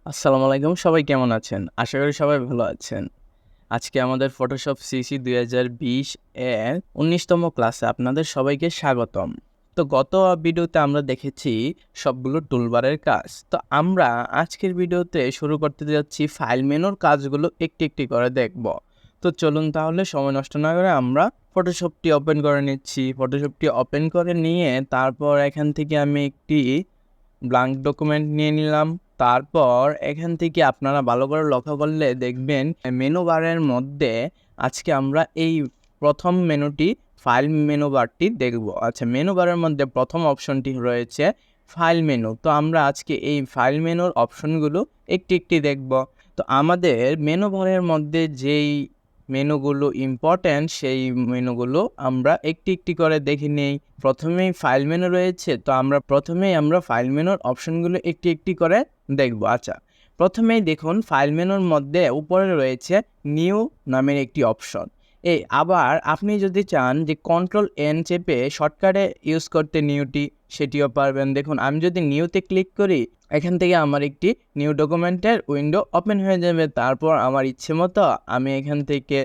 আসসালামু আলাইকুম। সবাই কেমন আছেন? আশা করি সবাই ভালো আছেন। আজকে আমাদের ফটোশপ সিসি ২০২০ এর ১৯তম ক্লাসে আপনাদের সবাইকে স্বাগতম। তো গত ভিডিওতে আমরা দেখেছি সবগুলো টুলবারের কাজ। তো আমরা আজকের ভিডিওতে শুরু করতে যাচ্ছি ফাইল মেনুর কাজগুলো একটি, একটি করে দেখব। তো চলুন তাহলে সময় নষ্ট না করে আমরা ফটোশপটি ওপেন করে নিচ্ছি। ফটোশপটি ওপেন করে নিয়ে তারপর এখান থেকে আমি একটি ব্ল্যাঙ্ক ডকুমেন্ট নিয়ে নিলাম। তারপর এখান থেকে আপনারা ভালো করে লক্ষ্য করলে দেখবেন মেনু বারের মধ্যে আজকে আমরা এই প্রথম মেনুটি ফাইল মেনু বারটি দেখব। আচ্ছা, মেনু বারের মধ্যে প্রথম অপশনটি রয়েছে ফাইল মেনু। তো আমরা আজকে এই ফাইল মেনুর অপশনগুলো একটি একটি দেখব। তো আমাদের মেনু বারের মধ্যে যেই মেনুগুলো ইম্পর্ট্যান্ট সেই মেনুগুলো আমরা একটি একটি করে দেখে নেই। প্রথমেই ফাইল মেনু রয়েছে, তো আমরা ফাইল মেনুর অপশনগুলো একটি একটি করে দেখব। আচ্ছা, প্রথমেই দেখুন ফাইল মেনুর মধ্যে উপরে রয়েছে নিউ নামের একটি অপশন। আবার আপনি যদি চান যে কন্ট্রোল এন চেপে শর্টকাটে ইউজ করতে নিউটি, সেটিও পারবেন। দেখুন আমি যদি নিউতে ক্লিক করি, এখান থেকে আমার একটি নিউ ডকুমেন্টের উইন্ডো ওপেন হয়ে যাবে। তারপর আমার ইচ্ছে মতো আমি এখান থেকে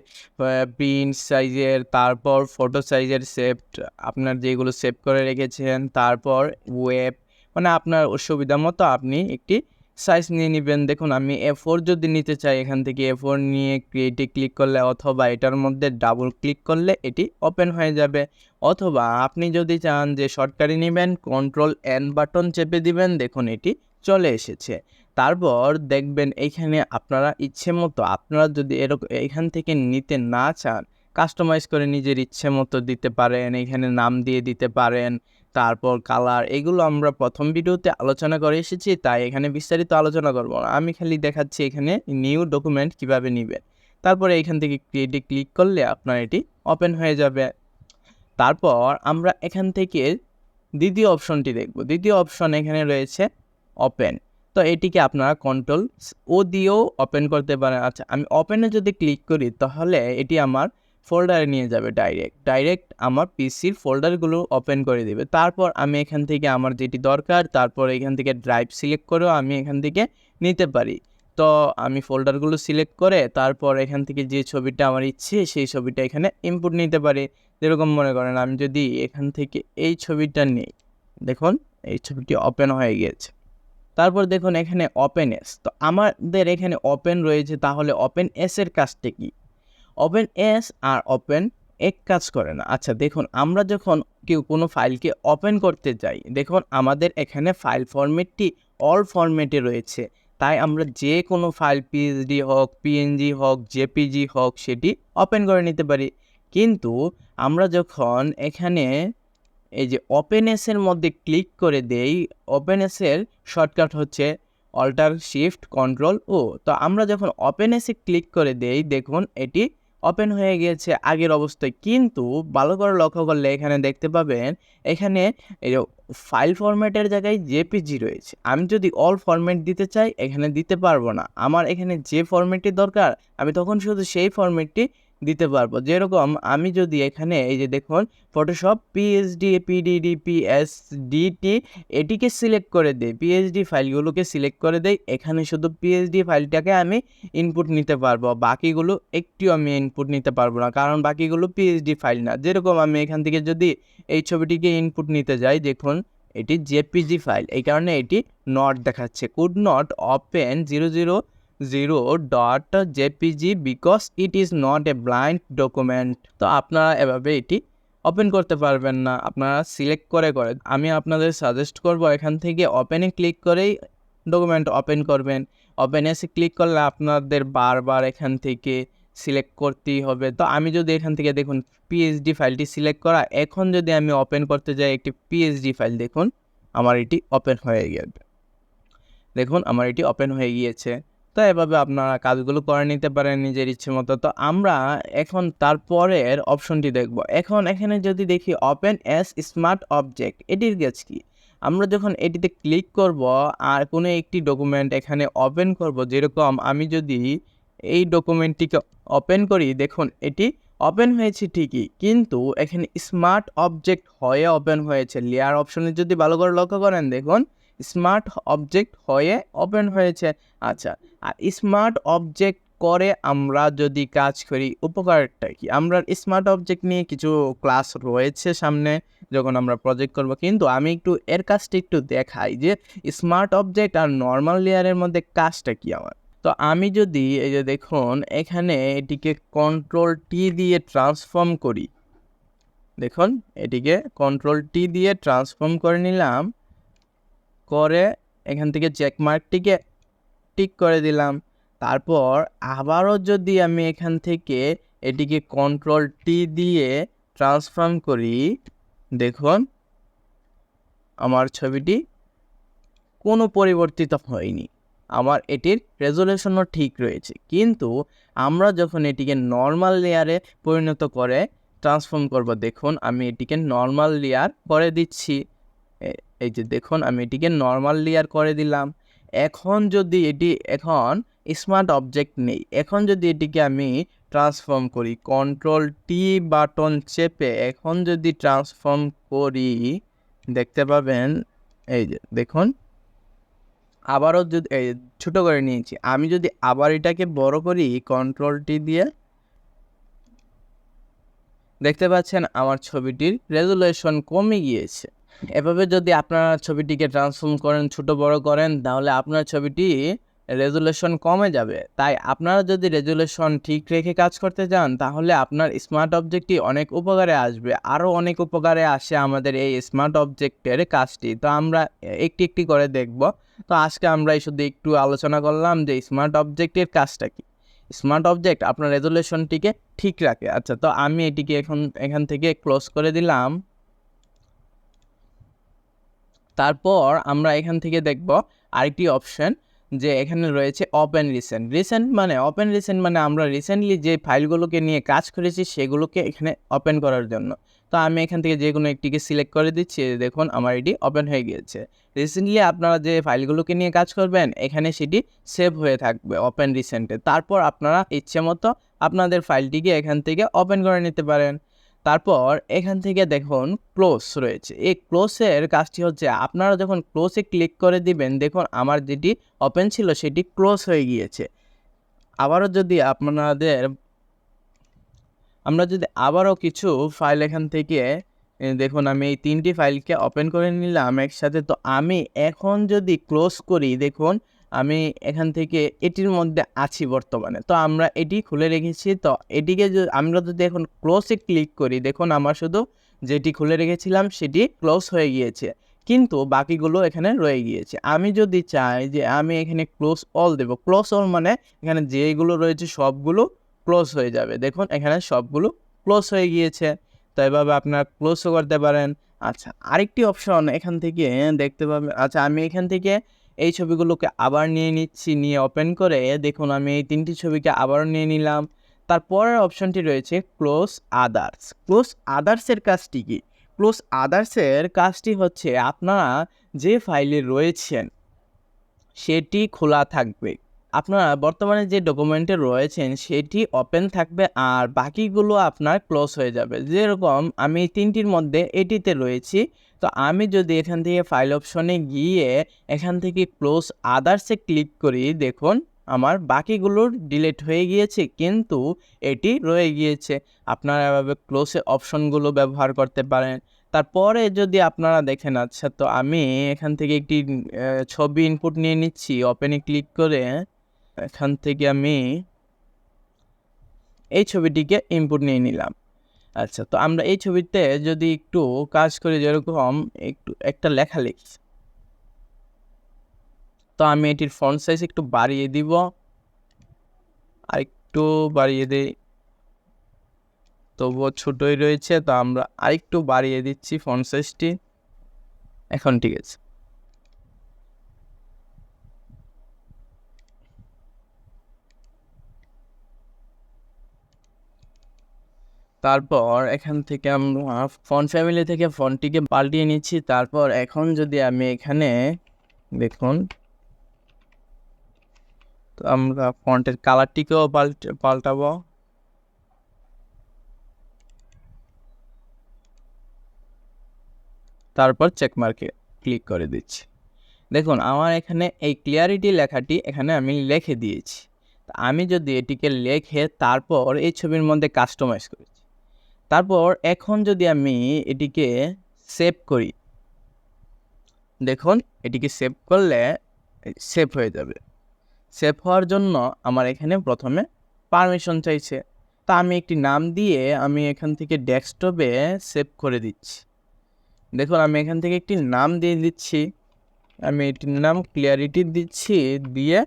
প্রিন্ট সাইজের, তারপর ফটো সাইজের আপনার যেগুলো সেভ করে রেখেছেন, তারপর ওয়েব, মানে আপনার সুবিধা মতো আপনি একটি সাইজ নিয়ে নেবেন। দেখুন আমি A4 যদি নিতে চাই, এখান থেকে A4 নিয়ে ক্রিয়েটে ক্লিক করলে অথবা এটার মধ্যে ডাবল ক্লিক করলে এটি ওপেন হয়ে যাবে। অথবা আপনি যদি চান যে শর্টকাটে নেবেন, কন্ট্রোল এন বাটন চেপে দিবেন, দেখুন এটি চলে এসেছে। তারপর দেখবেন এইখানে আপনারা ইচ্ছে মতো, আপনারা যদি এখান থেকে নিতে না চান, কাস্টমাইজ করে নিজের ইচ্ছে মতো দিতে পারেন। এখানে নাম দিয়ে দিতে পারেন, তারপর কালার, এগুলো আমরা প্রথম ভিডিওতে আলোচনা করে এসেছি, তাই এখানে বিস্তারিত আলোচনা করব না। আমি খালি দেখাচ্ছি এখানে নিউ ডকুমেন্ট কিভাবে নেবেন। তারপরে এখান থেকে ক্রিয়েটে ক্লিক করলে আপনার এটি ওপেন হয়ে যাবে। তারপর আমরা এখান থেকে দ্বিতীয় অপশনটি দেখব। দ্বিতীয় অপশন এখানে রয়েছে ওপেন। তো এটিকে আপনারা কন্ট্রোল ও দিয়েও ওপেন করতে পারেন। আচ্ছা, আমি ওপেনে যদি ক্লিক করি তাহলে এটি আমার ফোল্ডারে নিয়ে যাবে ডাইরেক্ট আমার পিসির ফোল্ডারগুলো ওপেন করে দেবে। তারপর আমি এখান থেকে আমার যেটি দরকার, তারপর এখান থেকে ড্রাইভ সিলেক্ট করেও আমি এখান থেকে নিতে পারি। তো আমি ফোল্ডারগুলো সিলেক্ট করে তারপর এখান থেকে যে ছবিটা আমার ইচ্ছে সেই ছবিটা এখানে ইনপুট নিতে পারি। যেরকম মনে করেন আমি যদি এখান থেকে এই ছবিটা নিই, দেখুন এই ছবিটি ওপেন হয়ে গিয়েছে। তারপর দেখুন এখানে ওপেন এস। তো আমাদের এখানে ওপেন রয়েছে, তাহলে ওপেন এস এর কাজটা কি? ওপেন এস আর ওপেন এক কাজ করে না। আচ্ছা দেখুন, আমরা যখন কোনো ফাইলকে ওপেন করতে যাই, দেখুন আমাদের এখানে ফাইল ফরম্যাটটি অল ফরম্যাটে রয়েছে। তাই আমরা যে কোনো ফাইল পিএসডি হোক, পিএনজি হোক, জেপিজি হোক, সেটি ওপেন করে নিতে পারি। কিন্তু আমরা যখন এখানে এই যে ওপেন এসের মধ্যে ক্লিক করে দেই, ওপেন এসের শর্টকাট হচ্ছে অল্টার শিফট কন্ট্রোল ও। তো আমরা যখন ওপেন এসে ক্লিক করে দেই, দেখুন এটি ওপেন হয়ে গিয়েছে আগের অবস্থায়। কিন্তু ভালো করে লক্ষ্য করলে এখানে দেখতে পাবেন এখানে এই যে ফাইল ফরম্যাটের জায়গায় জেপিজি রয়েছে। আমি যদি অল ফরম্যাট দিতে চাই, এখানে দিতে পারবো না। আমার এখানে যে ফরম্যাটটি দরকার আমি তখন শুধু সেই ফরম্যাটটি দিতে পারবো। যেরকম আমি যদি এখানে এই যে দেখুন ফটোশপ পিএসডি, পিডিডি, পিএসডিটি এটিকে সিলেক্ট করে দেই, পিএসডি ফাইলগুলোকে সিলেক্ট করে দেই, এখানে শুধু পিএসডি ফাইলটাকে আমি ইনপুট নিতে পারবো, বাকিগুলো একটিও আমি ইনপুট নিতে পারবো না, কারণ বাকিগুলো পিএসডি ফাইল না। যেরকম আমি এখান থেকে যদি এই ছবিটিকে ইনপুট নিতে যাই, দেখুন এটি জেপিজি ফাইল, এই কারণে এটি নট দেখাচ্ছে, could not open 000.jpg because it is not a blind document. তো আপনারা এভাবে এটি ওপেন করতে পারবেন না, আপনারা সিলেক্ট করে আমি আপনাদের সাজেস্ট করব এখান থেকে ওপেনে ক্লিক করেই ডকুমেন্ট ওপেন করবেন। ওপেন এসে ক্লিক করলে আপনাদের বারবার এখান থেকে সিলেক্ট করতেই হবে। তো আমি যদি এখান থেকে দেখুন পিএসডি ফাইলটি সিলেক্ট করা, এখন যদি আমি ওপেন করতে যাই একটি পিএসডি ফাইল, দেখুন আমার এটি ওপেন হয়ে গেছে। দেখুন আমার এটি ওপেন হয়ে গিয়েছে। তো এভাবে আপনারা কাজগুলো করে নিতে পারেন নিজের ইচ্ছে মতো। তো আমরা এখন তারপরের অপশনটি দেখব। এখন এখানে যদি দেখি ওপেন অ্যাজ স্মার্ট অবজেক্ট, এটির কাজ কি? আমরা যখন এটিতে ক্লিক করব আর কোনো একটি ডকুমেন্ট এখানে ওপেন করব, যেরকম আমি যদি এই ডকুমেন্টটিকে ওপেন করি, দেখুন এটি ওপেন হয়েছে ঠিকই, কিন্তু এখানে স্মার্ট অবজেক্ট হয়ে ওপেন হয়েছে। লেয়ার অপশনে যদি ভালো করে লক্ষ্য করেন, দেখুন স্মার্ট অবজেক্ট হয়ে ওপেন হয়েছে। আচ্ছা, আর স্মার্ট অবজেক্ট করে আমরা যদি কাজ করি উপকারটা কি? আমরা স্মার্ট অবজেক্ট নিয়ে কিছু ক্লাস রয়েছে সামনে যখন আমরা প্রজেক্ট করব, কিন্তু আমি একটু এর কাজটা একটু দেখাই যে স্মার্ট অবজেক্ট আর নর্মাল লেয়ারের মধ্যে কাজটা কি আমার। তো আমি যদি এই যে দেখুন এখানে এটিকে কন্ট্রোল টি দিয়ে ট্রান্সফর্ম করি, দেখুন এটিকে কন্ট্রোল টি দিয়ে ট্রান্সফর্ম করে নিলাম, করে এখান থেকে চেকমার্কটিকে টিক করে দিলাম। তারপর আবারও যদি আমি এখান থেকে এটিকে কন্ট্রোল টি দিয়ে ট্রান্সফর্ম করি, দেখুন আমার ছবিটি কোনো পরিবর্তিত হয়নি, আমার এটির রেজোলিউশনও ঠিক রয়েছে। কিন্তু আমরা যখন এটিকে নর্মাল লেয়ারে পরিণত করে ট্রান্সফর্ম করব, দেখুন আমি এটিকে নর্মাল লেয়ার করে দিচ্ছি, এই যে দেখুন আমি এটিকে নর্মাল লেয়ার করে দিলাম। এখন যদি এটি এখন স্মার্ট অবজেক্ট নেই, এখন যদি এটিকে আমি ট্রান্সফর্ম করি কন্ট্রোল টি বাটন চেপে, এখন যদি ট্রান্সফর্ম করি দেখতে পাবেন এই যে দেখুন আবারও যদি ছোটো করে নিয়েছি, আমি যদি আবার এটাকে বড় করি কন্ট্রোল টি দিয়ে, দেখতে পাচ্ছেন আমার ছবিটির রেজোলিউশন কমে গিয়েছে। এভাবে যদি আপনারা ছবিটিকে ট্রান্সফর্ম করেন, ছোট বড় করেন, তাহলে আপনার ছবিটি রেজোলিউশন কমে যাবে। তাই আপনারা যদি রেজোলিউশন ঠিক রেখে কাজ করতে চান, তাহলে আপনার স্মার্ট অবজেক্টটি অনেক উপকারে আসবে। আরও অনেক উপকারে আসে আমাদের এই স্মার্ট অবজেক্টের কাজটি। তো আমরা একটি একটি করে দেখব। তো আজকে আমরা শুধু একটু আলোচনা করলাম যে স্মার্ট অবজেক্টের কাজটা কি। স্মার্ট অবজেক্ট আপনার রেজোলিউশনটিকে ঠিক রাখে। আচ্ছা, তো আমি এটিকে এখান থেকে ক্লোজ করে দিলাম। তারপর আমরা এখান থেকে দেখব আরেকটি অপশন, যে এখানে রয়েছে ওপেন রিসেন্ট মানে আমরা রিসেন্টলি যে ফাইলগুলোকে নিয়ে কাজ করেছি সেগুলোকে এখানে ওপেন করার জন্য। তো আমি এখান থেকে যে কোনো একটিকে সিলেক্ট করে দিচ্ছি, দেখুন আমার এটি ওপেন হয়ে গিয়েছে। রিসেন্টলি আপনারা যে ফাইলগুলোকে নিয়ে কাজ করবেন এখানে সেটি সেভ হয়ে থাকবে ওপেন রিসেন্টে। তারপর আপনারা ইচ্ছে মতো আপনাদের ফাইলটিকে এখান থেকে ওপেন করে নিতে পারেন। তারপর এখান থেকে দেখুন ক্লোজ রয়েছে। এই ক্লোজের কাজটি হচ্ছে আপনারা যখন ক্লোজে ক্লিক করে দিবেন, দেখুন আমার যেটি ওপেন ছিল সেটি ক্লোজ হয়ে গিয়েছে। আবারও যদি আমরা যদি আবারও কিছু ফাইল এখান থেকে দেখুন আমি এই 3টি ফাইলকে ওপেন করে নিলাম একসাথে। তো আমি এখন যদি ক্লোজ করি, দেখুন আমি এখান থেকে এটির মধ্যে আছি বর্তমানে। তো আমরা এটি খুলে রেখেছি। তো এটিকে আমরা যদি এখন ক্লোজে ক্লিক করি, দেখুন আমার শুধু যেটি খুলে রেখেছিলাম সেটি ক্লোজ হয়ে গিয়েছে, কিন্তু বাকিগুলো এখানে রয়ে গিয়েছে। আমি যদি চাই যে আমি এখানে ক্লোজ অল দেব, ক্লোজ অল মানে এখানে যেগুলো রয়েছে সবগুলো ক্লোজ হয়ে যাবে। দেখুন এখানে সবগুলো ক্লোজ হয়ে গিয়েছে। তো এভাবে আপনারা ক্লোজও করতে পারেন। আচ্ছা, আরেকটি অপশন এখান থেকে দেখতে পাবেন। আচ্ছা, আমি এখান থেকে এই ছবিগুলোকে আবার নিয়ে নিচ্ছি, নিয়ে ওপেন করে দেখুন আমি এই 3টি ছবিকে আবারও নিয়ে নিলাম। তারপরের অপশনটি রয়েছে ক্লোজ আদার্স। ক্লোজ আদার্সের কাজটি কি? ক্লোজ আদার্সের কাজটি হচ্ছে আপনারা যে ফাইলে রয়েছেন সেটি খোলা থাকবে, আপনারা বর্তমানে যে ডকুমেন্টে রয়েছেন সেটি ওপেন থাকবে আর বাকিগুলো আপনার ক্লোজ হয়ে যাবে। যেরকম আমি 3টির মধ্যে এটিতে রয়েছি। তো আমি যদি এখান থেকে ফাইল অপশনে গিয়ে এখান থেকে ক্লোজ আদার্সে ক্লিক করি, দেখুন আমার বাকিগুলো ডিলিট হয়ে গিয়েছে, কিন্তু এটি রয়ে গিয়েছে। আপনারা এভাবে ক্লোজে অপশনগুলো ব্যবহার করতে পারেন। তারপরে যদি আপনারা দেখেন, আচ্ছা তো আমি এখান থেকে একটি ছবি ইনপুট নিয়ে নিচ্ছি, ওপেনে ক্লিক করে এখান থেকে আমি এই ছবিটিকে ইনপুট নিয়ে নিলাম। আচ্ছা, তো আমরা এই ছবিতে যদি একটু কাজ করি, যেরকম একটু একটা লেখা লিখি, তো আমি এটির ফন্ট সাইজ একটু বাড়িয়ে দিব, আর একটু বাড়িয়ে দিই, তবুও ছোটই রয়েছে। তো আমরা আরেকটু বাড়িয়ে দিচ্ছি ফন্ট সাইজটি, এখন ঠিক আছে। তারপর এখান থেকে আমরা ফন্ট ফ্যামিলি থেকে ফন্টটিকে পাল্টিয়ে নিচ্ছি। তারপর এখন যদি আমি এখানে দেখুন, তো আমরা ফন্টের কালারটিকেও পাল্টাবো। তারপর চেকমার্কে ক্লিক করে দিচ্ছি। দেখুন আমার এখানে এই ক্লিয়ারিটি লেখাটি এখানে আমি লিখে দিয়েছি। তো আমি যদি এটিকে লিখে তারপর এই ছবির মধ্যে কাস্টমাইজ করেছি, তারপর এখন যদি আমি এটিকে সেভ করি, দেখুন এটিকে সেভ করলে সেভ হয়ে যাবে। সেভ হওয়ার জন্য আমার এখানে প্রথমে পারমিশন চাইছে, তা আমি একটি নাম দিয়ে আমি এখান থেকে ডেস্কটপে সেভ করে দিচ্ছি। দেখুন আমি এখান থেকে একটি নাম দিয়ে দিচ্ছি, আমি এটির নাম ক্লিয়ারিটি দিচ্ছি, দিয়ে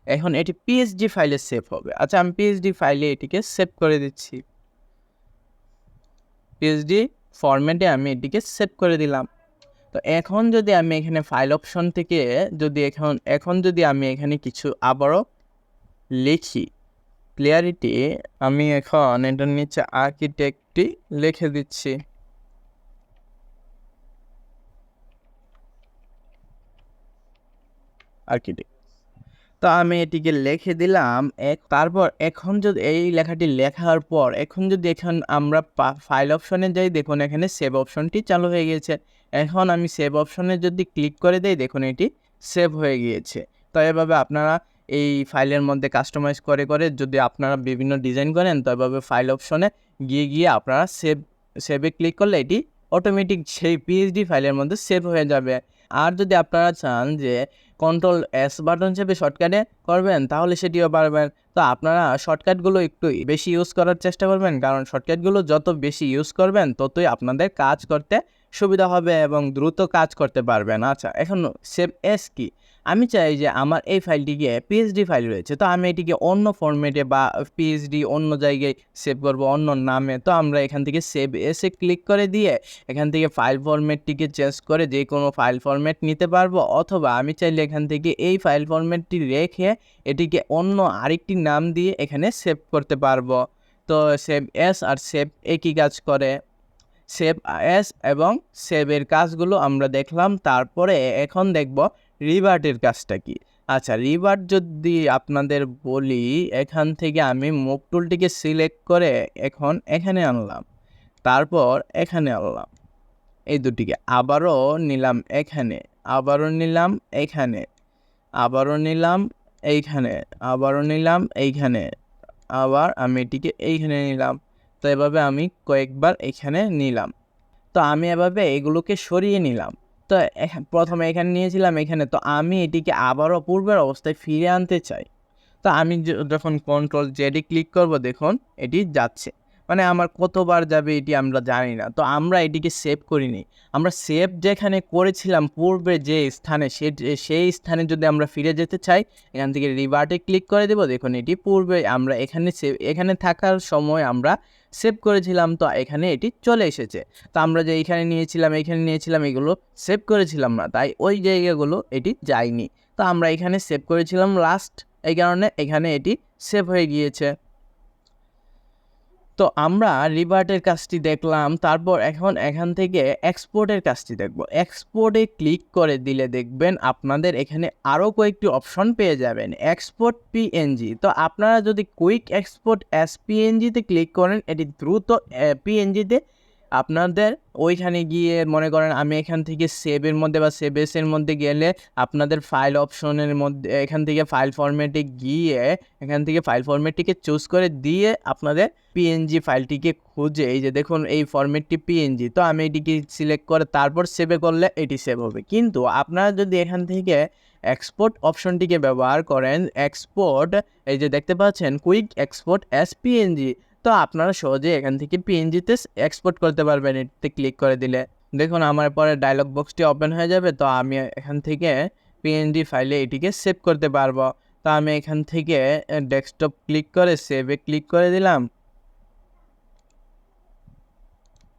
এখন এটি পিএসডি ফাইলে সেভ হবে। আচ্ছা আমি পিএসডি ফাইলে এটিকে সেভ করে দিচ্ছি, পিএসডি ফরম্যাটে আমি এটিকে সেভ করে দিলাম। তো এখন যদি আমি এখানে ফাইল অপশন থেকে যদি এখন যদি আমি এখানে কিছু আবারও লিখি ক্লিয়ারিটি, আমি এখন এটার নিচে আর্কিটেক্টটি লিখে দিচ্ছি। আর্কিটেক্ট, তো আমি এটিকে লিখে দিলাম তারপর এখন যদি এই লেখাটি লেখার পর এখন যদি আমরা ফাইল অপশনে যাই, দেখুন এখানে সেভ অপশনটি চালু হয়ে গিয়েছে। এখন আমি সেভ অপশনে যদি ক্লিক করে দেই, দেখুন এটি সেভ হয়ে গিয়েছে। তো এভাবে আপনারা এই ফাইলের মধ্যে কাস্টমাইজ করে যদি আপনারা বিভিন্ন ডিজাইন করেন, তো এভাবে ফাইল অপশনে গিয়ে আপনারা সেভে ক্লিক করলে এটি অটোমেটিক সেই পিএইচডি ফাইলের মধ্যে সেভ হয়ে যাবে। আর যদি আপনারা চান যে কন্ট্রোল এস বাটন চেপে শর্টকাটে করবেন, তাহলে সেটিও পারবেন। তো আপনারা শর্টকাটগুলো একটু বেশি ইউজ করার চেষ্টা করবেন, কারণ শর্টকাটগুলো যত বেশি ইউজ করবেন ততই আপনাদের কাজ করতে সুবিধা হবে এবং দ্রুত কাজ করতে পারবেন। আচ্ছা এখন সেভ এস কি, আমি চাই যে আমার এই ফাইলটিকে পিএইচডি ফাইল রয়েছে, তো আমি এটিকে অন্য ফরম্যাটে বা পিএইচডি অন্য জায়গায় সেভ করব অন্য নামে। তো আমরা এখান থেকে সেভ এসে ক্লিক করে দিয়ে এখান থেকে ফাইল ফরম্যাটটিকে চেঞ্জ করে যে কোনো ফাইল ফরম্যাট নিতে পারবো, অথবা আমি চাইলে এখান থেকে এই ফাইল ফরম্যাটটি রেখে এটিকে অন্য আরেকটি নাম দিয়ে এখানে সেভ করতে পারবো। তো সেভ এস আর সেভ একই কাজ করে। সেভ এস এবং সেভের কাজগুলো আমরা দেখলাম, তারপরে এখন দেখব রিভার্টের কাজটা কি। আচ্ছা রিভার্ট যদি আপনাদের বলি, এখান থেকে আমি মুভ টুলটিকে সিলেক্ট করে এখন এখানে আনলাম, তারপর এখানে আনলাম, এই দুটিকে আবারও নিলাম এখানে, আবারও নিলাম এখানে, আবারও নিলাম এইখানে, আবারও নিলাম এইখানে, আবার আমি এটিকে এইখানে নিলাম। তো এভাবে আমি কয়েকবার এখানে নিলাম। তো আমি এভাবে এগুলোকে সরিয়ে নিলাম। তো প্রথমে এখানে নিয়েছিলাম এখানে, তো আমি এটিকে আবারও পূর্বের অবস্থায় ফিরে আনতে চাই। তো আমি যখন কন্ট্রোল জেডি ক্লিক করব, দেখুন এটি যাচ্ছে। মানে আমার কতবার যাবে এটি আমরা জানি না। তো আমরা এটিকে সেভ করিনি, আমরা সেভ যেখানে করেছিলাম পূর্বে যে স্থানে, সেই স্থানে যদি আমরা ফিরে যেতে চাই, এখান থেকে রিভার্টে ক্লিক করে দেব। দেখুন এটি পূর্বে আমরা এখানে থাকার সময় আমরা সেভ করেছিলাম, তো এখানে এটি চলে এসেছে। তো আমরা যে এইখানে নিয়েছিলাম এগুলো সেভ করেছিলাম না, তাই ওই জায়গাগুলো এটি যায়নি। তো আমরা এখানে সেভ করেছিলাম লাস্ট, এই কারণে এখানে এটি সেভ হয়ে গিয়েছে। তো আমরা রিভার্টের কাজটি দেখলাম, তারপর এখন এখান থেকে এক্সপোর্টের কাজটি দেখব। এক্সপোর্টে ক্লিক করে দিলে দেখবেন আপনাদের এখানে আরও কয়েকটি অপশন পেয়ে যাবেন। এক্সপোর্ট পিএনজি, তো আপনারা যদি কুইক এক্সপোর্ট অ্যাজ পিএনজিতে ক্লিক করেন, এটি দ্রুত পিএনজিতে আপনাদের ওইখানে গিয়ে মনে করেন আমি এখান থেকে সেভের মধ্যে বা সেভেসের মধ্যে গেলে আপনাদের ফাইল অপশনের মধ্যে এখান থেকে ফাইল ফরম্যাটে গিয়ে এখান থেকে ফাইল ফরম্যাটটিকে চুজ করে দিয়ে আপনাদের পিএনজি ফাইলটিকে খুঁজে, এই যে দেখুন এই ফরম্যাটটি পিএনজি, তো আমি এটিকে সিলেক্ট করে তারপর সেভে করলে এটি সেভ হবে। কিন্তু আপনারা যদি এখান থেকে এক্সপোর্ট অপশনটিকে ব্যবহার করেন, এক্সপোর্ট এই যে দেখতে পাচ্ছেন কুইক এক্সপোর্ট অ্যাজ পিএনজি, তো আপনারা সহজে এখান থেকে পিএনজিতে এক্সপোর্ট করতে পারবেন এটিতে ক্লিক করে দিলে। দেখুন আমার পরে ডায়লগ বক্সটি ওপেন হয়ে যাবে, তো আমি এখান থেকে পিএনজি ফাইলে এটিকে সেভ করতে পারবো। তো আমি এখান থেকে ডেস্কটপ ক্লিক করে সেভে ক্লিক করে দিলাম।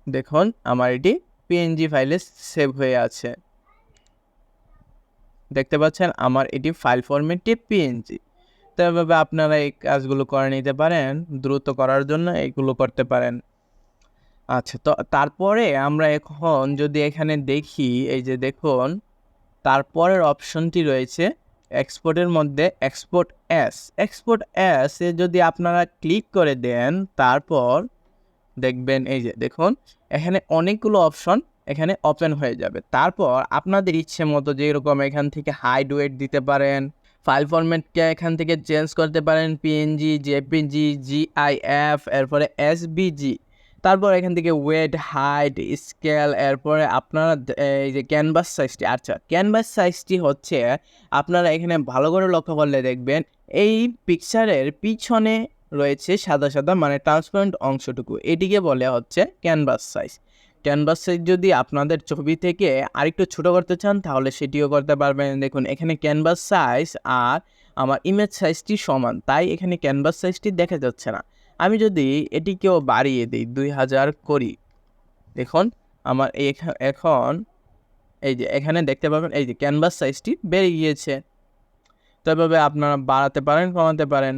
দেখুন আমার এটি পিএনজি ফাইলে সেভ হয়ে আছে, দেখতে পাচ্ছেন আমার এটি ফাইল ফরম্যাটটি পিএনজি। তো এভাবে আপনারা এই কাজগুলো করে নিতে পারেন, দ্রুত করার জন্য এইগুলো করতে পারেন। আচ্ছা তো তারপরে আমরা এখন যদি এখানে দেখি, এই যে দেখুন তারপরের অপশনটি রয়েছে এক্সপোর্টের মধ্যে এক্সপোর্ট অ্যাস এ যদি আপনারা ক্লিক করে দেন, তারপর দেখবেন এই যে দেখুন এখানে অনেকগুলো অপশন এখানে ওপেন হয়ে যাবে। তারপর আপনাদের ইচ্ছে মতো যেরকম এখান থেকে হাইড ওয়েট দিতে পারেন, ফাইল ফরম্যাটকে এখান থেকে চেঞ্জ করতে পারেন, পিএনজি, জেপিজি, জিআইএফ, এরপরে এসবিজি। তারপর এখান থেকে ওয়েট, হাইট, স্কেল, এরপরে আপনারা এই যে ক্যানভাস সাইজটি, আচ্ছা ক্যানভাস সাইজটি হচ্ছে আপনারা এখানে ভালো করে লক্ষ্য করলে দেখবেন এই পিকচারের পিছনে রয়েছে সাদা সাদা মানে ট্রান্সপারেন্ট অংশটুকু, এটিকে বলে হচ্ছে ক্যানভাস সাইজ। ক্যানভাস সাইজ যদি আপনাদের ছবি থেকে আরেকটু ছোটো করতে চান তাহলে সেটিও করতে পারবেন। দেখুন এখানে ক্যানভাস সাইজ আর আমার ইমেজ সাইজটি সমান, তাই এখানে ক্যানভাস সাইজটি দেখা যাচ্ছে না। আমি যদি এটিকেও বাড়িয়ে দিই 2000 করি, দেখুন আমার এখন এই যে এখানে দেখতে পাবেন এই যে ক্যানভাস সাইজটি বেড়ে গিয়েছে। তো এভাবে আপনারা বাড়াতে পারেন, কমাতে পারেন।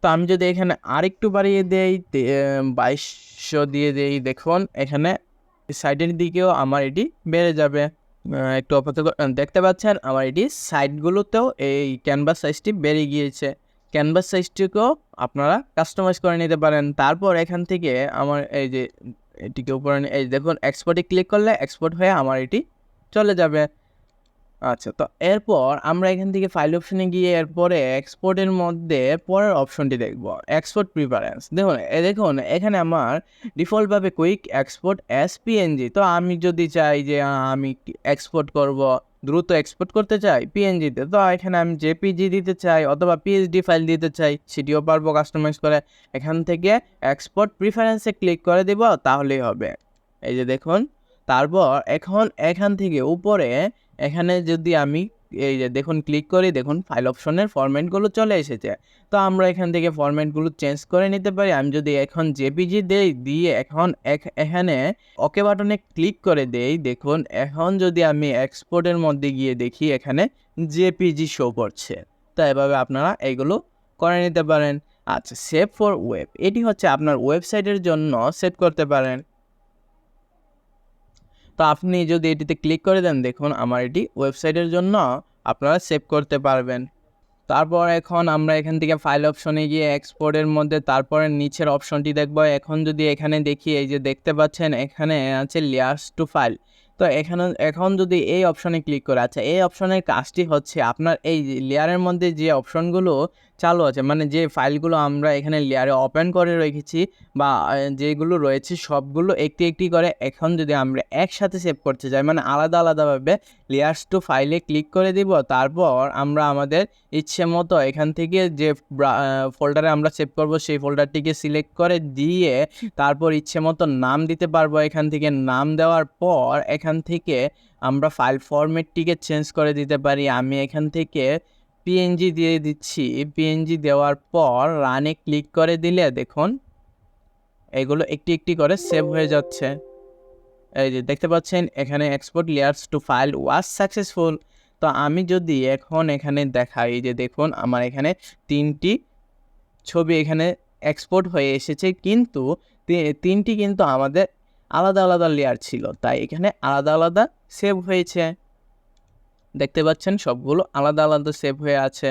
তো আমি যদি এখানে আরেকটু বাড়িয়ে দেই 2200 দিয়ে দেই, দেখুন এখানে সাইডের দিকেও আমার এটি বেড়ে যাবে। একটু অপেক্ষা দেখতে পাচ্ছেন আমার এটি সাইডগুলোতেও এই ক্যানভাস সাইজটি বেড়ে গিয়েছে। ক্যানভাস সাইজটিকেও আপনারা কাস্টমাইজ করে নিতে পারেন। তারপর এখান থেকে আমার এই যে এটিকে উপরে এই দেখুন এক্সপোর্টে ক্লিক করলে এক্সপোর্ট হয়ে আমার এটি চলে যাবে। আচ্ছা, তো এরপর আমরা এখান থেকে ফাইল অপশনে গিয়ে এরপরে এক্সপোর্টের মধ্যে পরের অপশনটি দেখব, এক্সপোর্ট প্রিফারেন্স। দেখুন এখানে আমার ডিফল্টভাবে কুইক এক্সপোর্ট এসপিএনজি। তো আমি যদি চাই যে আমি এক্সপোর্ট করব, দ্রুত এক্সপোর্ট করতে চাই পিএনজিতে, তো এখানে আমি জেপিজি দিতে চাই অথবা পিএইচডি ফাইল দিতে চাই, সেটিও পারবো কাস্টমাইজ করে। এখান থেকে এক্সপোর্ট প্রিফারেন্সে ক্লিক করে দেব, তাহলেই হবে। এই যে দেখুন, তারপর এখান থেকে উপরে এখানে যদি আমি এই যে দেখুন ক্লিক করি, দেখুন ফাইল অপশনের ফরম্যাটগুলো চলে এসেছে। তো আমরা এখান থেকে ফরম্যাটগুলো চেঞ্জ করে নিতে পারি। আমি যদি এখন জেপিজি দিয়ে এখন এখানে ওকে বাটনে ক্লিক করে দেই, দেখুন এখন যদি আমি এক্সপোর্টের মধ্যে গিয়ে দেখি এখানে জেপিজি শো করছে। তো এভাবে আপনারা এইগুলো করে নিতে পারেন। আচ্ছা, সেভ ফর ওয়েব, এটি হচ্ছে আপনার ওয়েবসাইটের জন্য সেভ করতে পারেন। তো আপনি যদি এটিতে ক্লিক করে দেন, দেখুন আমার এটি ওয়েবসাইটের জন্য আপনারা সেভ করতে পারবেন। তারপর এখন আমরা এখান থেকে ফাইল অপশনে গিয়ে এক্সপোর্টের মধ্যে তারপরে নিচের অপশনটি দেখব। এখন যদি এখানে দেখি, এই যে দেখতে পাচ্ছেন এখানে আছে লেয়ার্স টু ফাইল। তো এখন যদি এই অপশনে ক্লিক করে, আচ্ছা এই অপশনের কাজটি হচ্ছে আপনার এই লেয়ারের মধ্যে যে অপশনগুলো চালু আছে, মানে যে ফাইলগুলো আমরা এখানে লেয়ারে ওপেন করে রেখেছি বা যেগুলো রয়েছে সবগুলো একটি একটি করে এখন যদি আমরা একসাথে সেভ করতে চাই, মানে আলাদা আলাদাভাবে লেয়ার্স টু ফাইলে ক্লিক করে দিব। তারপর আমরা আমাদের ইচ্ছে মতো এখান থেকে যে ফোল্ডারে আমরা সেভ করব সেই ফোল্ডারটিকে সিলেক্ট করে দিয়ে তারপর ইচ্ছে মতো নাম দিতে পারবো। এখান থেকে নাম দেওয়ার পর এখান থেকে আমরা ফাইল ফরম্যাটটিকে চেঞ্জ করে দিতে পারি। আমি এখান থেকে পিএনজি দিয়ে দিচ্ছি। পিএনজি দেওয়ার পর রানে ক্লিক করে দিলে দেখুন এগুলো একটি একটি করে সেভ হয়ে যাচ্ছে। এই যে দেখতে পাচ্ছেন এখানে export layers two file was successful. তো আমি যদি এখন এখানে দেখাই, যে দেখুন আমার এখানে 3টি ছবি এখানে এক্সপোর্ট হয়ে এসেছে, কিন্তু 3টি কিন্তু আমাদের আলাদা আলাদা লেয়ার ছিল, তাই এখানে আলাদা আলাদা সেভ হয়েছে। দেখতে পাচ্ছেন সবগুলো আলাদা আলাদা সেভ হয়ে আছে।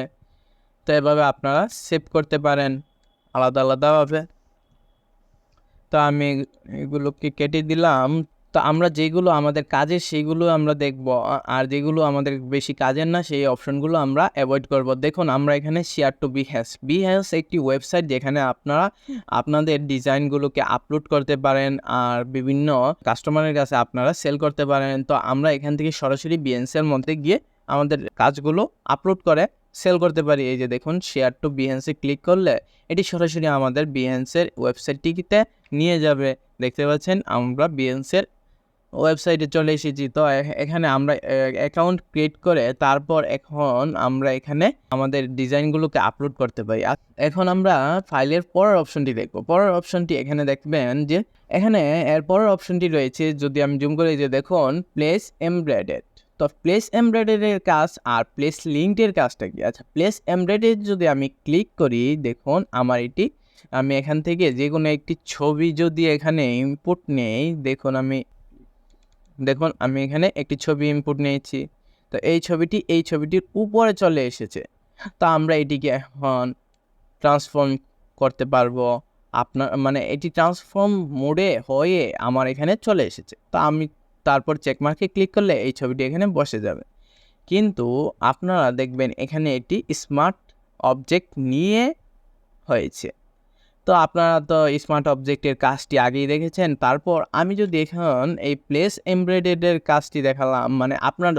তো এভাবে আপনারা সেভ করতে পারেন আলাদা আলাদাভাবে। তো আমি এগুলোকে কেটে দিলাম। তো আমরা যেগুলো আমাদের কাজের সেইগুলো আমরা দেখব, আর যেগুলো আমাদের বেশি কাজের না সেই অপশনগুলো আমরা অ্যাভয়েড করব। দেখুন আমরা এখানে শেয়ার টু বিহ্যান্স একটি ওয়েবসাইট যেখানে আপনারা আপনাদের ডিজাইনগুলোকে আপলোড করতে পারেন আর বিভিন্ন কাস্টমারের কাছে আপনারা সেল করতে পারেন। তো আমরা এখান থেকে সরাসরি বিহ্যান্সের মধ্যে গিয়ে আমাদের কাজগুলো আপলোড করে সেল করতে পারি। এই যে দেখুন শেয়ার টু বিহ্যান্সে ক্লিক করলে এটি সরাসরি আমাদের বিহ্যান্সের ওয়েবসাইটটিতে নিয়ে যাবে। দেখতে পাচ্ছেন আমরা বিহ্যান্সের ওয়েবসাইটে চলে এসেছি। তো এখানে আমরা অ্যাকাউন্ট ক্রিয়েট করে তারপর এখন আমরা এখানে আমাদের ডিজাইনগুলোকে আপলোড করতে পারি। এখন আমরা ফাইলের পরের অপশনটি দেখব। পরের অপশনটি এখানে দেখবেন যে এখানে এর পরের অপশনটি রয়েছে, যদি আমি জুম করে যে দেখুন প্লেস এমবেডেড। তো প্লেস এমবেডেডের কাজ আর প্লেস লিঙ্কের কাজটা কি? আচ্ছা, প্লেস এমবেডেড যদি আমি ক্লিক করি, দেখুন আমার এটি আমি এখান থেকে যে কোনো একটি ছবি যদি এখানে ইনপুট নেই, দেখুন আমি এখানে একটি ছবি ইনপুট নিয়েছি। তো এই ছবিটির উপরে চলে এসেছে। তো আমরা এটিকে এখন ট্রান্সফর্ম করতে পারবো। আপনার মানে এটি ট্রান্সফর্ম মোডে হয়ে আমার এখানে চলে এসেছে। তো আমি তারপর চেকমার্কে ক্লিক করলে এই ছবিটি এখানে বসে যাবে। কিন্তু আপনারা দেখবেন এখানে এটি স্মার্ট অবজেক্ট নিয়ে হয়েছে। তো আপনারা তো স্মার্ট অবজেক্টের কাজটি আগেই দেখেছেন। তারপর আমি যদি এখন এই প্লেস এমবেডেডের কাজটি দেখালাম, মানে আপনার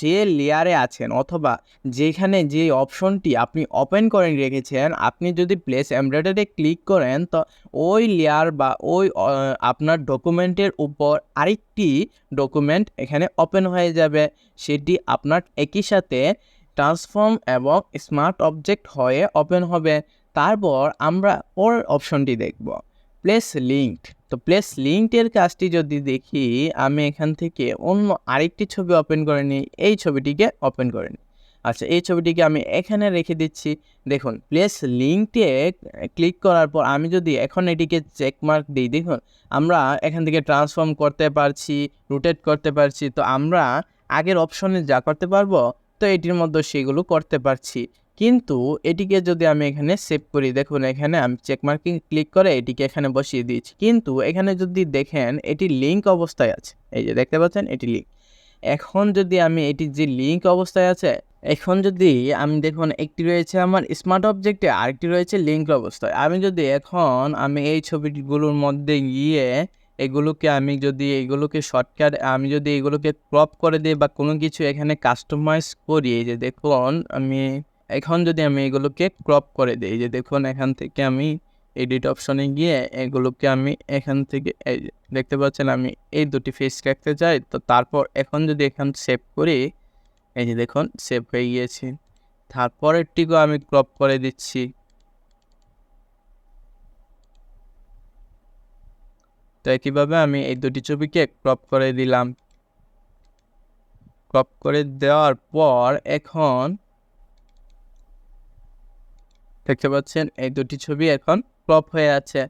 যে লেয়ারে আছেন অথবা যেখানে যে অপশনটি আপনি ওপেন করে রেখেছেন, আপনি যদি প্লেস এমবেডেডে ক্লিক করেন তো ওই লেয়ার বা ওই আপনার ডকুমেন্টের উপর আরেকটি ডকুমেন্ট এখানে ওপেন হয়ে যাবে। সেটি আপনার একই সাথে ট্রান্সফর্ম এবং স্মার্ট অবজেক্ট হয়ে ওপেন হবে। তারপর আমরা পরের অপশনটি দেখব, প্লেস লিঙ্কড। তো প্লেস লিঙ্কডের কাজটি যদি দেখি, আমি এখান থেকে অন্য আরেকটি ছবি ওপেন করে নিই, এই ছবিটিকে ওপেন করে নিই। আচ্ছা, এই ছবিটিকে আমি এখানে রেখে দিচ্ছি। দেখুন, প্লেস লিঙ্কডে ক্লিক করার পর আমি যদি এখন এটিকে চেকমার্ক দিই, দেখুন আমরা এখান থেকে ট্রান্সফর্ম করতে পারছি, রোটেট করতে পারছি। তো আমরা আগের অপশনে যা করতে পারবো, তো এটির মধ্যে সেগুলো করতে পারছি। কিন্তু এটিকে যদি আমি এখানে সেভ করি, দেখুন এখানে আমি চেকমার্কিং ক্লিক করে এটিকে এখানে বসিয়ে দিয়েছি। কিন্তু এখানে যদি দেখেন এটি লিঙ্ক অবস্থায় আছে, এই যে দেখতে পাচ্ছেন এটি লিঙ্ক। এখন যদি আমি এটি যে লিঙ্ক অবস্থায় আছে, এখন যদি আমি দেখুন একটি রয়েছে আমার স্মার্ট অবজেক্টে, আরেকটি রয়েছে লিঙ্ক অবস্থায়। আমি যদি এখন এই ছবিগুলোর মধ্যে গিয়ে এইগুলোকে শর্টকাট আমি যদি এগুলোকে ক্রপ করে দিই বা কোনো কিছু এখানে কাস্টমাইজ করি, এই যে দেখুন এখন যদি আমি এগুলোকে ক্রপ করে দিই, যে দেখুন এখান থেকে আমি এডিট অপশনে গিয়ে এগুলোকে আমি এখান থেকে এই দেখতে পাচ্ছেন আমি এই দুটি ফেস রাখতে চাই। তো তারপর এখন যদি এখান সেভ করি, এই যে দেখুন সেভ হয়ে গিয়েছে। তারপরেরটিকেও আমি ক্রপ করে দিচ্ছি। তো একইভাবে আমি এই দুটি ছবিকে ক্রপ করে দিলাম। ক্রপ করে দেওয়ার পর এখন দেখতে পাচ্ছেন এই দুটি ছবি এখন ক্রপ হয়ে আছে।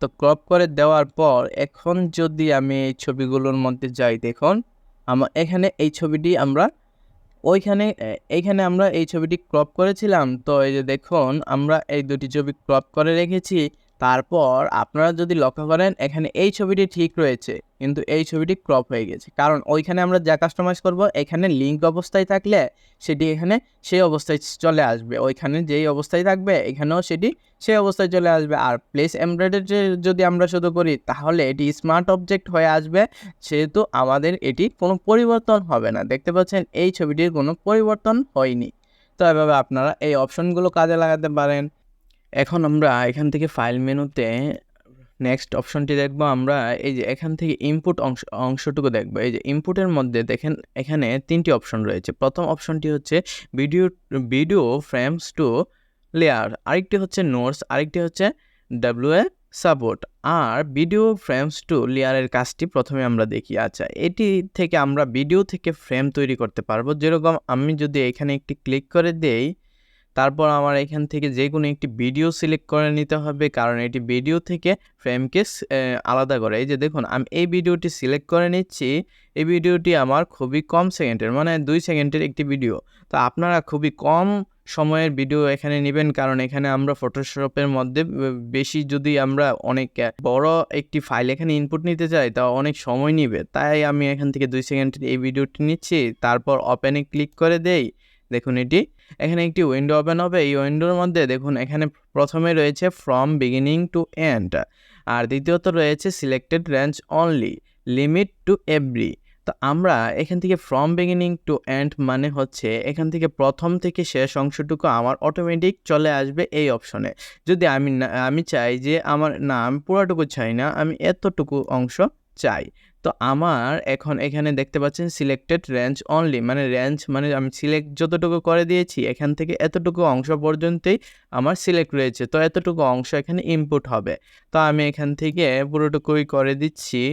তো ক্রপ করে দেওয়ার পর এখন যদি আমি এই ছবিগুলোর মধ্যে যাই, দেখুন আমার এখানে এই ছবিটি আমরা এইখানে আমরা এই ছবিটি ক্রপ করেছিলাম। তো এই যে দেখুন আমরা এই দুটি ছবি ক্রপ করে রেখেছি। তারপর আপনারা যদি লক্ষ্য করেন এখানে এই ছবিটি ঠিক রয়েছে, কিন্তু এই ছবিটি ক্রপ হয়ে গেছে। কারণ ওইখানে আমরা যা কাস্টমাইজ করব, এখানে লিঙ্ক অবস্থায় থাকলে সেটি এখানে সেই অবস্থায় চলে আসবে। ওইখানে যেই অবস্থায় থাকবে এখানেও সেটি সেই অবস্থায় চলে আসবে। আর প্লেস এমবেডেড যদি আমরা শুধু করি, তাহলে এটি স্মার্ট অবজেক্ট হয়ে আসবে। সেহেতু আমাদের এটি কোনো পরিবর্তন হবে না। দেখতে পাচ্ছেন এই ছবিটির কোনো পরিবর্তন হয়নি। তো এভাবে আপনারা এই অপশনগুলো কাজে লাগাতে পারেন। এখন আমরা এখান থেকে ফাইল মেনুতে নেক্সট অপশনটি দেখব। আমরা এই যে এখান থেকে ইনপুট অংশটুকু দেখব। এই যে ইনপুটের মধ্যে দেখেন এখানে তিনটি অপশন রয়েছে। প্রথম অপশনটি হচ্ছে ভিডিও ফ্রেমস টু লেয়ার, আরেকটি হচ্ছে নোটস, আরেকটি হচ্ছে ডাব্লিউএ সাপোর্ট। আর ভিডিও ফ্রেমস টু লেয়ারের কাজটি প্রথমে আমরা দেখি। আচ্ছা, এটি থেকে আমরা ভিডিও থেকে ফ্রেম তৈরি করতে পারবো। যেরকম আমি যদি এখানে একটি ক্লিক করে দেই, তারপর আমার এখান থেকে যে কোনো একটি ভিডিও সিলেক্ট করে নিতে হবে, কারণ এটি ভিডিও থেকে ফ্রেমকে আলাদা করে। এই যে দেখুন আমি এই ভিডিওটি সিলেক্ট করে নিচ্ছি। এই ভিডিওটি আমার খুবই কম সেকেন্ডের, মানে 2 সেকেন্ডের একটি ভিডিও। তো আপনারা খুবই কম সময়ের ভিডিও এখানে নেবেন, কারণ এখানে আমরা ফটোশপের মধ্যে বেশি যদি আমরা অনেক বড় একটি ফাইল এখানে ইনপুট নিতে চাই তা অনেক সময় নেবে। তাই আমি এখান থেকে 2 সেকেন্ডের এই ভিডিওটি নিচ্ছি। তারপর ওপেনে ক্লিক করে দেই। দেখুন এখানে একটি উইন্ডো ওপেন হবে। এই উইন্ডোর মধ্যে দেখুন এখানে প্রথমে রয়েছে ফ্রম বিগিনিং টু এন্ড, আর দ্বিতীয়ত রয়েছে selected range only, limit to every. তো আমরা এখান থেকে ফ্রম বিগিনিং টু এন্ড মানে হচ্ছে এখান থেকে প্রথম থেকে শেষ অংশটুকু আমার অটোমেটিক চলে আসবে এই অপশনে। যদি আমি চাই যে আমার নাম পুরোটুকু চাই না, আমি এতটুকু অংশ চাই। তো আমার এখন এখানে দেখতে পাচ্ছেন সিলেক্টেড রেঞ্জ অনলি, মানে রেঞ্জ মানে আমি সিলেক্ট যতটুকু করে দিয়েছি এখান থেকে এতটুকু অংশ পর্যন্তই আমার সিলেক্ট রয়েছে। তো এতটুকু অংশ এখানে ইনপুট হবে। তো আমি এখান থেকে পুরোটুকুই করে দিচ্ছি।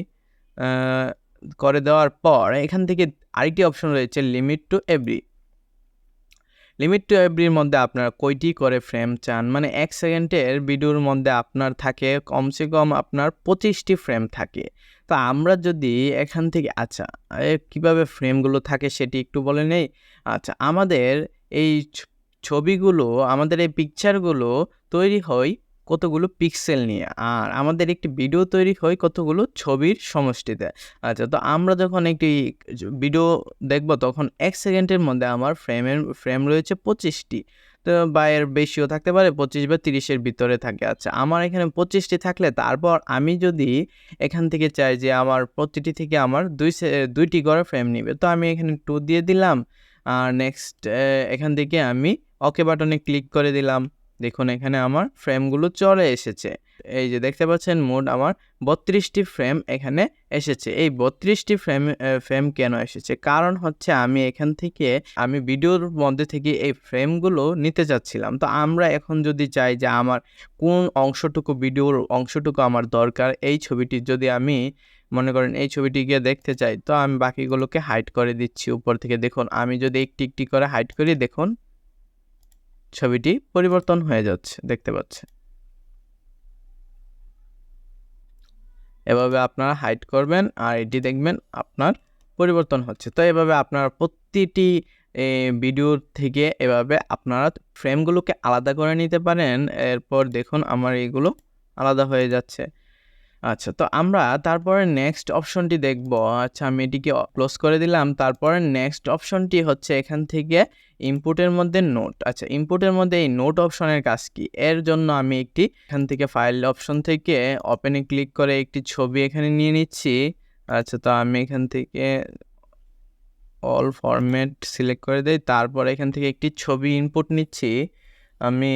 করে দেওয়ার পর এখান থেকে আরেকটি অপশন রয়েছে limit to every. Limit to এভরির মধ্যে আপনারা কয়টি করে ফ্রেম চান, মানে 1 সেকেন্ডের ভিডিওর মধ্যে আপনার থাকে কমসে কম আপনার 25টি ফ্রেম থাকে। তো আমরা যদি এখান থেকে আচ্ছা কীভাবে ফ্রেমগুলো থাকে সেটি একটু বলে নেই। আচ্ছা, আমাদের এই ছবিগুলো, আমাদের এই পিকচারগুলো তৈরি হয় কতগুলো পিক্সেল নিয়ে, আর আমাদের একটি ভিডিও তৈরি হয় কতগুলো ছবির সমষ্টিতে। আচ্ছা, তো আমরা যখন একটি ভিডিও দেখব তখন 1 সেকেন্ডের মধ্যে আমার ফ্রেম রয়েছে 25টি। তো বা এর বেশিও থাকতে পারে, 25 বা 30 এর ভিতরে থাকে। আচ্ছা, আমার এখানে 25টি থাকলে তারপর আমি যদি এখান থেকে চাই যে আমার প্রতিটি থেকে আমার 2টি করে ফ্রেম নিবে, তো আমি এখানে 2 দিয়ে দিলাম। আর নেক্সট এখান থেকে আমি ওকে বাটনে ক্লিক করে দিলাম। দেখুন এখানে আমার ফ্রেমগুলো চলে এসেছে। এই যে দেখতে পাচ্ছেন মোট আমার 32টি ফ্রেম এখানে এসেছে। এই 32টি ফ্রেম কেন এসেছে? কারণ হচ্ছে আমি এখান থেকে আমি ভিডিওর মধ্যে থেকে এই ফ্রেমগুলো নিতে চাচ্ছিলাম। তো আমরা এখন যদি চাই যে আমার কোন অংশটুকু, ভিডিওর অংশটুকু আমার দরকার, এই ছবিটি যদি আমি মনে করেন এই ছবিটিকে দেখতে চাই, তো আমি বাকিগুলোকে হাইড করে দিচ্ছি উপর থেকে। দেখুন আমি যদি একটি একটি করে হাইড করি, দেখুন ছবিটি পরিবর্তন হয়ে যাচ্ছে, দেখতে পাচ্ছেন। এভাবে আপনারা হাইড করবেন আর এটি দেখবেন আপনার পরিবর্তন হচ্ছে। তো এভাবে আপনারা প্রতিটি ভিডিওর থেকে এভাবে আপনারা ফ্রেমগুলোকে আলাদা করে নিতে পারেন। এরপর দেখুন আমার এগুলো আলাদা হয়ে যাচ্ছে। আচ্ছা, তো আমরা তারপরে নেক্সট অপশনটি দেখব। আচ্ছা, আমি এটিকে ক্লোজ করে দিলাম। তারপরে নেক্সট অপশনটি হচ্ছে এখান থেকে ইনপুটের মধ্যে নোট। আচ্ছা, ইনপুটের মধ্যে এই নোট অপশনের কাজ কি? এর জন্য আমি একটি এখান থেকে ফাইল অপশন থেকে ওপেনে ক্লিক করে একটি ছবি এখানে নিয়ে নিচ্ছি। আচ্ছা, তো আমি এখান থেকে অল ফরম্যাট সিলেক্ট করে দেই। তারপর এখান থেকে একটি ছবি ইনপুট নিচ্ছি। আমি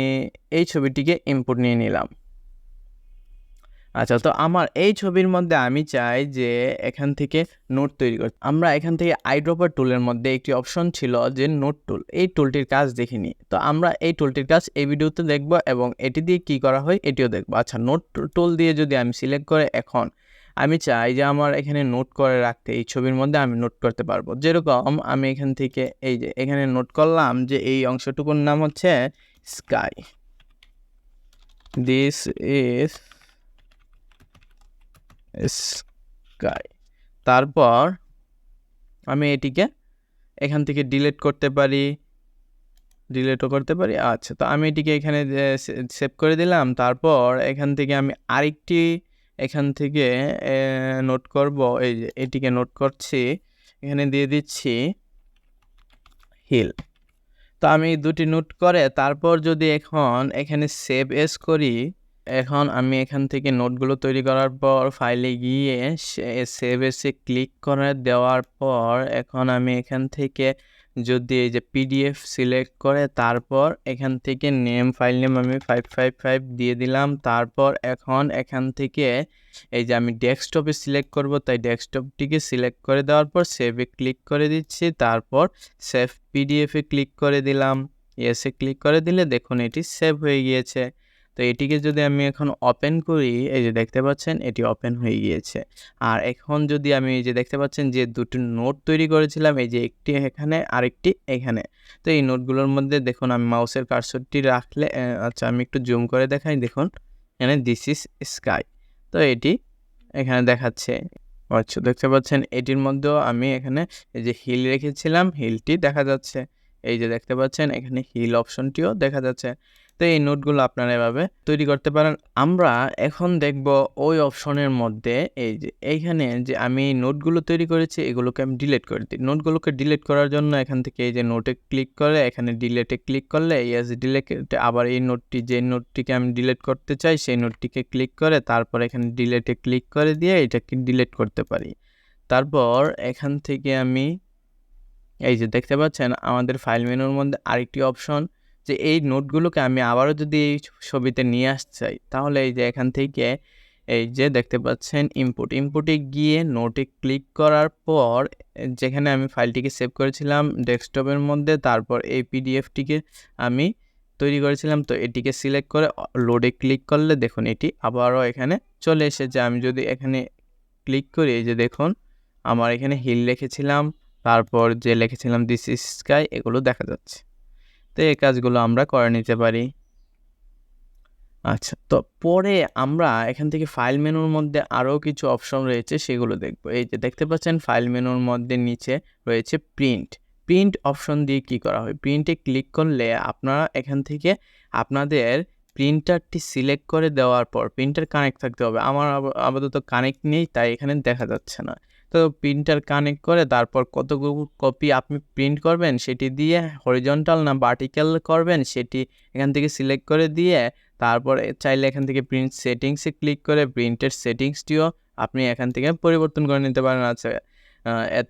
এই ছবিটিকে ইনপুট নিয়ে নিলাম। আচ্ছা, তো আমার এই ছবির মধ্যে আমি চাই যে এখান থেকে নোট তৈরি করতে। আমরা এখান থেকে আইড্রপার টুলের মধ্যে একটি অপশন ছিল যে নোট টুল, এই টুলটির কাজ দেখিনি। তো আমরা এই টুলটির কাজ এই ভিডিওতে দেখব এবং এটি দিয়ে কি করা হয় এটিও দেখব। আচ্ছা, নোট টুল দিয়ে যদি আমি সিলেক্ট করে এখন আমি চাই যে আমার এখানে নোট করে রাখতে, এই ছবির মধ্যে আমি নোট করতে পারবো। যেরকম আমি এখান থেকে এই যে এখানে নোট করলাম যে এই অংশটুকুর নাম হচ্ছে স্কাই, দিস ইজ স্কাই। তারপর আমি এটিকে এখান থেকে ডিলিটও করতে পারি। আচ্ছা, তো আমি এটিকে এখানে সেভ করে দিলাম। তারপর এখান থেকে আমি আরেকটি এখান থেকে নোট করব। এই যে এটিকে নোট করছি, এখানে দিয়ে দিচ্ছি হিল। তো আমি দুটি নোট করে তারপর যদি এখন এখানে সেভ এস করি, এখন আমি এখান থেকে নোটগুলো তৈরি করার পর ফাইলে গিয়ে সেভ এসে ক্লিক করে দেওয়ার পর এখন আমি এখান থেকে যদি এই যে পিডিএফ সিলেক্ট করে তারপর এখান থেকে ফাইল নেম আমি 555 দিয়ে দিলাম। তারপর এখন এখান থেকে এই যে আমি ডেস্কটপে সিলেক্ট করব, তাই ডেস্কটপটিকে সিলেক্ট করে দেওয়ার পর সেভে ক্লিক করে দিচ্ছি। তারপর সেভ পিডিএফে ক্লিক করে দিলাম, ইয়েসে ক্লিক করে দিলে দেখুন এটি সেভ হয়ে গিয়েছে। তো এটিকে যদি আমি এখন ওপেন করি, এই যে দেখতে পাচ্ছেন এটি ওপেন হয়ে গিয়েছে। আর এখন যদি আমি এই যে দেখতে পাচ্ছেন যে দুটো নোট তৈরি করেছিলাম, এই যে একটি এখানে আরেকটি এখানে। তো এই নোটগুলোর মধ্যে দেখুন আমি মাউসের কার্সরটি রাখলে আচ্ছা আমি একটু জুম করে দেখাই, দেখুন এখানে দিস ইজ স্কাই। তো এটি এখানে দেখাচ্ছে। আচ্ছা, দেখতে পাচ্ছেন এটির মধ্যেও আমি এখানে এই যে হিল রেখেছিলাম, হিলটি দেখা যাচ্ছে। এই যে দেখতে পাচ্ছেন এখানে হিল অপশনটিও দেখা যাচ্ছে। তো এই নোটগুলো আপনারা এভাবে তৈরি করতে পারেন। আমরা এখন দেখব ওই অপশনের মধ্যে এই যে এইখানে যে আমি নোটগুলো তৈরি করেছি এগুলোকে আমি ডিলিট করে দিই। নোটগুলোকে ডিলিট করার জন্য এখান থেকে এই যে নোটে ক্লিক করে এখানে ডিলিটে ক্লিক করলে ইয়েস ডিলিট, আবার এই নোটটি যে নোটটিকে আমি ডিলিট করতে চাই সেই নোটটিকে ক্লিক করে তারপর এখানে ডিলিটে ক্লিক করে দিয়ে এটাকে ডিলিট করতে পারি। তারপর এখান থেকে আমি এই যে দেখতে পাচ্ছেন আমাদের ফাইল মেনুর মধ্যে আরেকটি অপশন যে এই নোটগুলোকে আমি আবারও যদি এই ছবিতে নিয়ে আসতে চাই, তাহলে এই যে এখান থেকে এই যে দেখতে পাচ্ছেন ইনপুটে গিয়ে নোটে ক্লিক করার পর যেখানে আমি ফাইলটিকে সেভ করেছিলাম ডেস্কটপের মধ্যে, তারপর এই পিডিএফটিকে আমি তৈরি করেছিলাম, তো এটিকে সিলেক্ট করে লোডে ক্লিক করলে দেখুন এটি আবারও এখানে চলে এসেছে। আমি যদি এখানে ক্লিক করি এই যে দেখুন আমার এখানে হিল লিখেছিলাম, তারপর যে লিখেছিলাম দিস ইজ স্কাই, এগুলো দেখা যাচ্ছে। তো এই কাজগুলো আমরা করে নিতে পারি। আচ্ছা, তো পরে আমরা এখান থেকে ফাইল মেনুর মধ্যে আরও কিছু অপশন রয়েছে সেগুলো দেখব। এই যে দেখতে পাচ্ছেন ফাইল মেনুর মধ্যে নিচে রয়েছে প্রিন্ট অপশন দিয়ে কি করা হয়, প্রিন্টে ক্লিক করলে আপনারা এখান থেকে আপনাদের প্রিন্টারটি সিলেক্ট করে দেওয়ার পর প্রিন্টার কানেক্ট থাকতে হবে। আমার আপাতত কানেক্ট নেই, তাই এখানে দেখা যাচ্ছে না। তো প্রিন্টার কানেক্ট করে তারপর কতগুলো কপি আপনি প্রিন্ট করবেন সেটি দিয়ে হরিজন্টাল না ভার্টিক্যাল করবেন সেটি এখান থেকে সিলেক্ট করে দিয়ে তারপর চাইলে এখান থেকে প্রিন্ট সেটিংসে ক্লিক করে প্রিন্টের সেটিংসটিও আপনি এখান থেকে পরিবর্তন করে নিতে পারেন। আচ্ছা,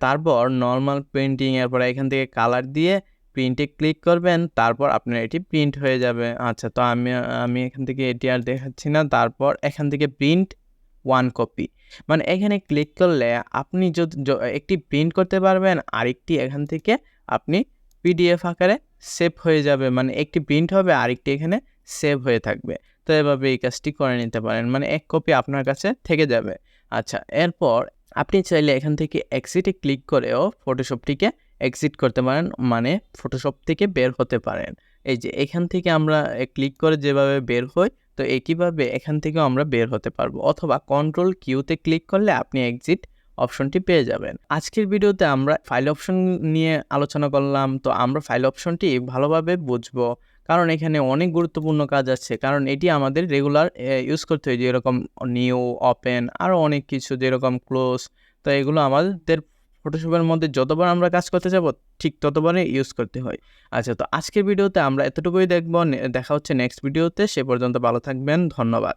তারপর নর্মাল প্রিন্টিং এরপর এখান থেকে কালার দিয়ে প্রিন্টে ক্লিক করবেন, তারপর আপনার এটি প্রিন্ট হয়ে যাবে। আচ্ছা, তো আমি এখান থেকে এটি আর দেখাচ্ছি না। তারপর এখান থেকে প্রিন্ট 1 কপি, মানে এখানে ক্লিক করলে আপনি যদি একটি প্রিন্ট করতে পারবেন, আরেকটি এখান থেকে আপনি পিডিএফ আকারে সেভ হয়ে যাবে। মানে একটি প্রিন্ট হবে, আরেকটি এখানে সেভ হয়ে থাকবে। তো এভাবে এই কাজটি করে নিতে পারেন, মানে 1 কপি আপনার কাছে থেকে যাবে। আচ্ছা, এরপর আপনি চাইলে এখান থেকে এক্সিটে ক্লিক করেও ফটোশপটিকে এক্সিট করতে পারেন, মানে ফটোশপ থেকে বের হতে পারেন। এই যে এখান থেকে আমরা ক্লিক করে যেভাবে বের হই, তো একইভাবে এখান থেকেও আমরা বের হতে পারবো, অথবা কন্ট্রোল কিউতে ক্লিক করলে আপনি এক্সিট অপশনটি পেয়ে যাবেন। আজকের ভিডিওতে আমরা ফাইল অপশন নিয়ে আলোচনা করলাম। তো আমরা ফাইল অপশনটি ভালোভাবে বুঝবো, কারণ এখানে অনেক গুরুত্বপূর্ণ কাজ আছে, কারণ এটি আমাদের রেগুলার ইউজ করতে হয়, যেরকম নিউ, ওপেন, আরও অনেক কিছু, যেরকম ক্লোজ। তো এগুলো আমাদের ফটোশপের মধ্যে যতবার আমরা কাজ করতে যাব ঠিক ততবারই ইউজ করতে হয়। আচ্ছা, তো আজকের ভিডিওতে আমরা এতটুকুই দেখব। দেখা হচ্ছে নেক্সট ভিডিওতে। সে পর্যন্ত ভালো থাকবেন। ধন্যবাদ।